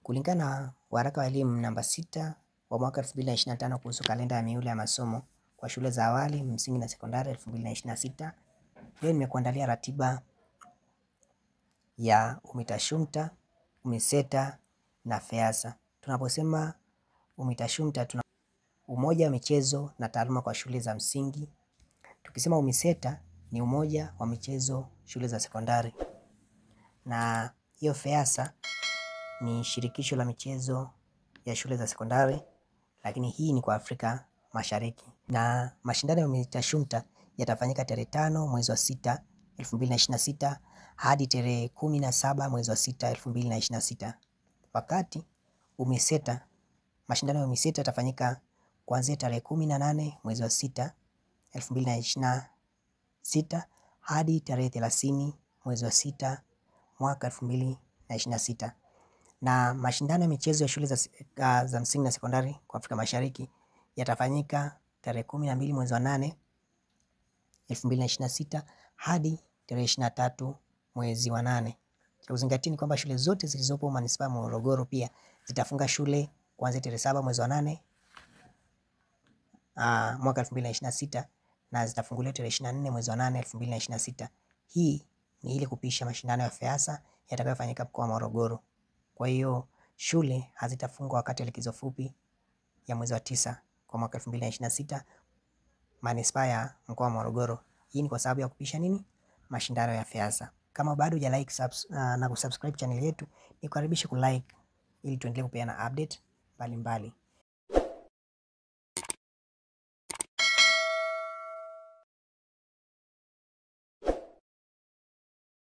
Kulingana na waraka wa elimu namba 6 wa mwaka 2025 kuhusu kalenda ya mihula ya masomo kwa shule za awali, msingi na sekondari 2026, leo nimekuandalia ratiba ya UMITASHUMTA, UMISETA na FEASA. Tunaposema UMITASHUMTA tuna umoja wa michezo na taaluma kwa shule za msingi. Tukisema UMISETA ni umoja wa michezo shule za sekondari. Na hiyo FEASA ni shirikisho la michezo ya shule za sekondari, lakini hii ni kwa Afrika Mashariki. Na mashindano ya UMITASHUMTA yatafanyika tarehe 5 mwezi wa 6 2026 hadi tarehe 17 mwezi wa 6 2026. Wakati UMISETA, mashindano ya UMISETA yatafanyika kuanzia tarehe 18 mwezi wa 6 2026 hadi tarehe 30 mwezi wa 6 mwaka 2026. Na mashindano ya michezo ya shule za msingi na sekondari kwa Afrika Mashariki yatafanyika tarehe 12 mwezi wa 8 2026 hadi tarehe 23 mwezi wa 8. Cha kuzingatia ni kwamba shule zote zilizopo manispaa Morogoro pia zitafunga shule kuanzia tarehe 7 mwezi wa 8 mwaka 2026 na zitafunguliwa tarehe 24 mwezi wa 8 2026. Hii ni ili kupisha mashindano ya FEASA yatakayofanyika mkoa wa Morogoro. Kwa hiyo shule hazitafungwa wakati wa likizo fupi ya mwezi wa 9 kwa mwaka 2026 manispaa ya mkoa wa Morogoro. Hii ni kwa sababu ya kupisha nini? Mashindano ya FEASA. Kama bado hujalike na kusubscribe channel yetu, nikukaribisha kulike ili tuendelee kupeana update mbalimbali.